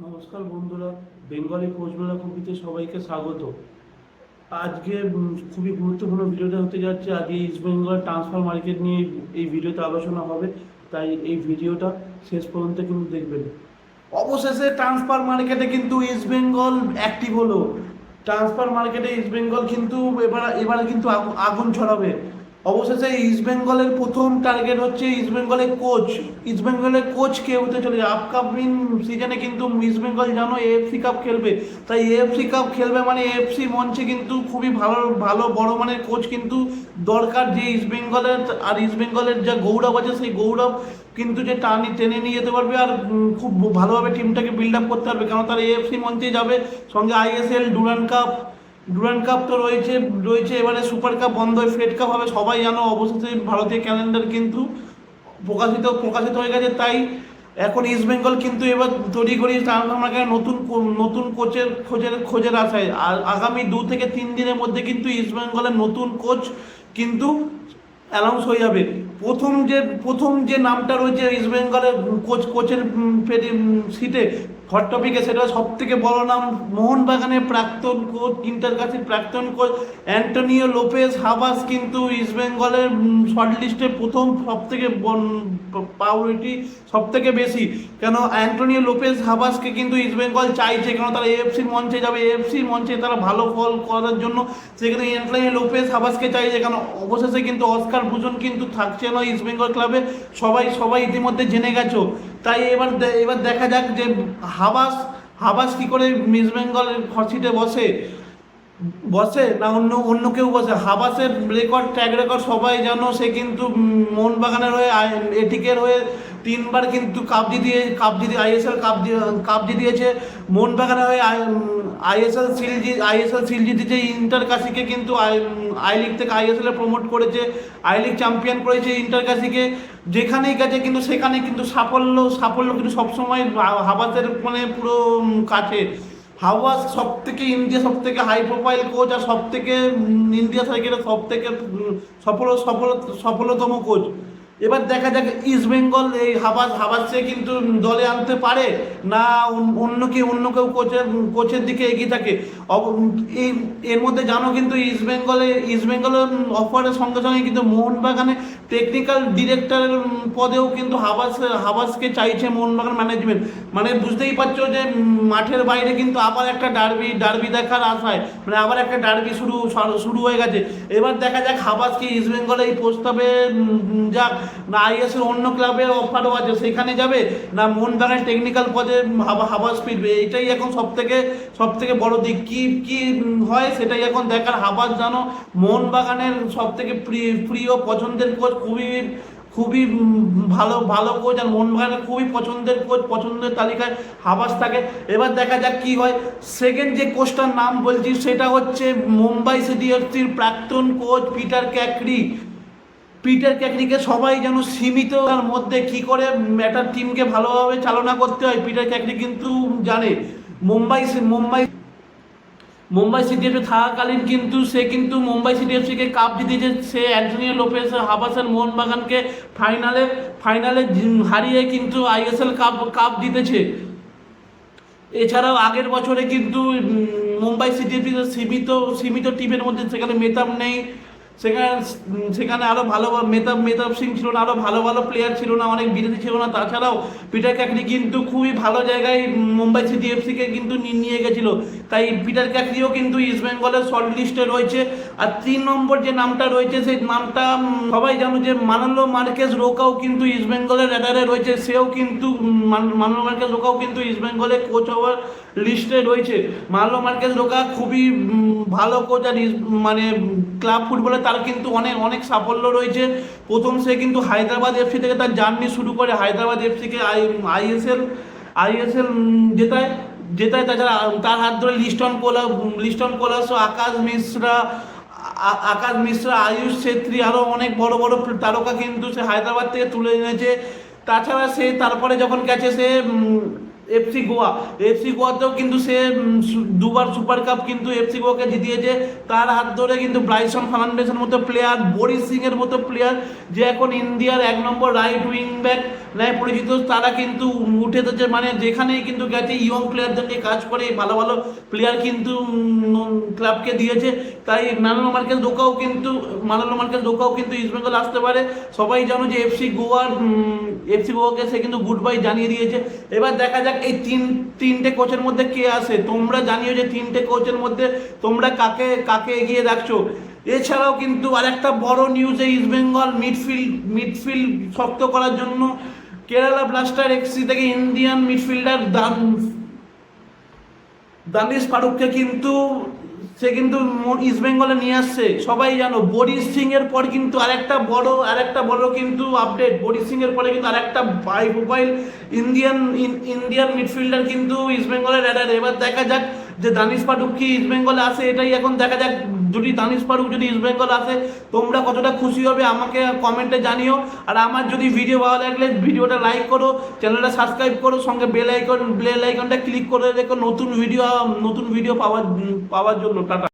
নমস্কার বন্ধুরা, বেঙ্গলি কোচমেলা কবিতে সবাইকে স্বাগত। আজকে খুবই গুরুত্বপূর্ণ ভিডিওটা হতে যাচ্ছে। আজকে ইস্ট বেঙ্গল ট্রান্সফার মার্কেট নিয়ে এই ভিডিওতে আলোচনা হবে, তাই এই ভিডিওটা শেষ পর্যন্ত কিন্তু দেখবেন। অবশেষে ট্রান্সফার মার্কেটে কিন্তু ইস্ট বেঙ্গল অ্যাক্টিভ হলো। ট্রান্সফার মার্কেটে ইস্ট বেঙ্গল কিন্তু এবারে কিন্তু আগুন ছড়াবে। অবশেষে ইস্ট বেঙ্গলের প্রথম টার্গেট হচ্ছে ইস্ট বেঙ্গলের কোচ। ইস্ট বেঙ্গলের কোচ কে হতে চলেছে? আপকামিং সিজনে কিন্তু ইস্ট বেঙ্গল জানো এএফসি কাপ খেলবে, তাই এএফসি কাপ খেলবে মানে এএফসি মঞ্চে কিন্তু খুবই ভালো ভালো বড় মানের কোচ কিন্তু দরকার। যে ইস্ট বেঙ্গলের আর ইস্ট বেঙ্গলের যা গৌরব আছে সেই গৌরব কিন্তু যে টেনে নিয়ে যেতে পারবে আর খুব ভালোভাবে টিমটাকে বিল্ড আপ করতে পারবে, কারণ তারা এএফসি মঞ্চে যাবে। সঙ্গে আইএসএল, ডুরান্ড কাপ তো রয়েছে রয়েছে এবারে সুপার কাপ বন্ধ হয়ে ফেড কাপ হবে, সবাই জানো। অবশেষে ভারতীয় ক্যালেন্ডার কিন্তু প্রকাশিত হয়ে গেছে, তাই এখন ইস্ট বেঙ্গল কিন্তু এবার তৈরি করি আমাকে নতুন খোঁজের আশায়। আর আগামী 2 থেকে 3 দিনের মধ্যে কিন্তু ইস্ট বেঙ্গলের নতুন কোচ কিন্তু অ্যানাউন্স হয়ে যাবে। প্রথম যে নামটা রয়েছে ইস্ট বেঙ্গলের কোচের সিটে হট টপিকে, সেটা সব থেকে বড় নাম মোহনবাগানের প্রাক্তন কোচ, ইন্টারকাশির প্রাক্তন কোচ অ্যান্টোনিও লোপেজ হাবাস কিন্তু ইস্ট বেঙ্গলের শর্ট লিস্টে প্রথম সব থেকে প্রায়োরিটি সব থেকে বেশি। কেন অ্যান্টোনিও লোপেজ হাবাসকে কিন্তু ইস্ট বেঙ্গল চাইছে, কেন তারা এএফসির মঞ্চে যাবে, এএফসির মঞ্চে তারা ভালো ফল করার জন্য সেখানে অ্যান্টোনিও লোপেজ হাবাসকে চাইছে। কেন অবশেষে কিন্তু অস্কার ভুজন কিন্তু থাকছে না ইস্ট বেঙ্গল ক্লাবে, সবাই ইতিমধ্যে জেনে গেছো। তাই এবার দেখা যাক যে হাবাস কি করে ইস্ট বেঙ্গলের সিটে বসে না অন্য কেউ বসে। হাবাসের ট্র্যাক রেকর্ড সবাই জানো, সে কিন্তু মোহনবাগানের হয়ে এটিকের হয়ে 3বার কিন্তু আইএসএল কাপ জিতিয়েছে। মোহনবাগানের হয়ে আইএসএল সিল জিতেছে। ইন্টারকাশিকে কিন্তু আই লিগ থেকে আইএসএল এ প্রমোট করেছে, আই লিগ চ্যাম্পিয়ন করেছে ইন্টারকাশিকে। যেখানেই গেছে কিন্তু সেখানে কিন্তু সাফল্য কিন্তু সবসময় হাবাসের মানে পুরো কাছে। হাওয়াস সব থেকে হাই প্রোফাইল কোচ আর সব থেকে ইন্ডিয়া সার্কিটের সব থেকে সফলতম কোচ। এবার দেখা যাক ইস্ট বেঙ্গল এই হাবাসকে কিন্তু দলে আনতে পারে না অন্য কেউ কোচের দিকে এগিয়ে থাকে। এর মধ্যে জানো কিন্তু ইস্ট বেঙ্গলের অফারের সঙ্গে সঙ্গে কিন্তু মোহনবাগানে টেকনিক্যাল ডিরেক্টরের পদেও কিন্তু হাবাসকে চাইছে মোহনবাগান ম্যানেজমেন্ট। মানে বুঝতেই পারছো যে মাঠের বাইরে কিন্তু আবার একটা ডার্বি দেখার আশায়, মানে আবার একটা ডার্বি শুরু হয়ে গেছে। এবার দেখা যাক হাবাসকে ইস্ট বেঙ্গলে এই প্রস্তাবে যাক, না আইএসএল অন্য ক্লাবে অফারও আছে সেখানে যাবে, না মোহনবাগানের টেকনিক্যাল পদে হাবাস ফিরবে। এটাই এখন সব থেকে বড় দিক। কি হয় সেটাই এখন দেখার। হাবাস জানো মোহনবাগানের সব থেকে প্রিয় পছন্দের কোচ, খুবই ভালো কোচ, আর মোহনবাগানের খুবই পছন্দের তালিকায় হাবাস থাকে। এবার দেখা যাক কি হয়। সেকেন্ড যে কোচটার নাম বলছি সেটা হচ্ছে মুম্বাই সিটি এফসির প্রাক্তন কোচ পিটার ক্যাকরিকে সবাই যেন সীমিত তার মধ্যে কি করে একটা টিমকে ভালোভাবে চালনা করতে হয় পিটার ক্যাকরি কিন্তু জানে। মুম্বাই সিটি এফসি থাকাকালীন কিন্তু সে কিন্তু মুম্বাই সিটি এফসিকে কাপ জিতিয়েছে। সে অ্যান্টোনিও লোপেজ হাবাসের মোহনবাগানকে ফাইনালে হারিয়ে কিন্তু আইএসএল কাপ জিতেছে। এছাড়াও আগের বছরে কিন্তু মুম্বাই সিটি এফসি সীমিত টিমের মধ্যে সেখানে মেতাম নেই, সেখানে আরও ভালো মেহতাব সিং ছিল না, আরও ভালো প্লেয়ার ছিল না, অনেক বিদেশি ছিল না। তাছাড়াও পিটার ক্যাকরি কিন্তু খুবই ভালো জায়গায় মুম্বাই সিটি এফসিকে কিন্তু নিয়ে গেছিলো। তাই পিটার ক্যাকরিও কিন্তু ইস্ট বেঙ্গলের শর্ট লিস্টে রয়েছে। আর 3 নম্বর যে নামটা রয়েছে সেই নামটা সবাই জানো যে মানলো মার্কেস রোকাও কিন্তু ইস্ট বেঙ্গলের রেডারে রয়েছে। সেও কিন্তু মানলো মার্কেস রোকাও কিন্তু ইস্ট বেঙ্গলের কোচ হওয়ার লিস্টে রয়েছে। মানলো মার্কেস রোকা খুবই ভালো কোচ, আর মানে ক্লাব ফুটবলে তার কিন্তু অনেক সাফল্য রয়েছে। প্রথম সে কিন্তু হায়দ্রাবাদ এফসি থেকে তার জার্নি শুরু করে, হায়দ্রাবাদ এফসিকে আইএসএল জেতায়। তাছাড়া তার হাত ধরে লিস্টন কোলাস, আকাশ মিশ্রা, আয়ুষ ছেত্রী, আরও অনেক বড় তারকা কিন্তু সে হায়দ্রাবাদ থেকে তুলে এনেছে। তাছাড়া সে তারপরে যখন গেছে সে এফসি গোয়াতেও কিন্তু সে 2বার সুপার কাপ কিন্তু এফসি গোয়াকে জিতিয়েছে। তার হাত ধরে কিন্তু ব্রাইসন ফার্নান্ডেসের মতো প্লেয়ার, বরিস সিং এর মতো প্লেয়ার, যে এখন ইন্ডিয়ার 1 নম্বর রাইট উইং ব্যাক, ন্যায় পরিচিত, তারা কিন্তু উঠে এসেছে, মানে যেখানেই কিন্তু গেছে ইয়ং প্লেয়ারদেরকে কাজ করে ভালো ভালো প্লেয়ার কিন্তু ক্লাবকে দিয়েছে। তাই মানলো মার্কেস দোকাও কিন্তু ইস্টবেঙ্গল আসতে পারে। সবাই জানো যে এফসি গোয়াকে সে কিন্তু গুড বাই জানিয়ে দিয়েছে। এবার দেখা যাক এই তিনটে কোচের মধ্যে কে আসে। তোমরা জানিও যে তিনটে কোচের মধ্যে তোমরা কাকে কাকে এগিয়ে রাখছো। এছাড়াও কিন্তু আরেকটা বড় নিউজ, এই ইস্টবেঙ্গল মিডফিল্ড শক্ত করার জন্য কেরালা ব্লাস্টার এফসি থেকে ইন্ডিয়ান মিডফিল্ডার দানিশ ফারুককে কিন্তু সে কিন্তু ইস্ট বেঙ্গলে নিয়ে আসছে। সবাই জানো বরিশ সিং এর পর কিন্তু আরেকটা বড় কিন্তু আপডেট, বরিশ সিং এর পরে কিন্তু আরেকটা হাই প্রোফাইল ইন্ডিয়ান মিডফিল্ডার কিন্তু ইস্ট বেঙ্গলের র্যাডারে। এবার দেখা যাক যে দানিশ ফারুক কি ইস্ট বেঙ্গলে আসে, এটাই এখন দেখা যাক। যদি দানিশ ফারুক যদি ইস্ট বেঙ্গল আসে, তোমরা কতটা খুশি হবে আমাকে কমেন্টে জানিও। আর আমার যদি ভিডিও ভালো লাগলে ভিডিওটা লাইক করো, চ্যানেলটা সাবস্ক্রাইব করো, সঙ্গে বেল আইকনটা ক্লিক করে রেখো নতুন ভিডিও পাওয়ার জন্য। টাটা।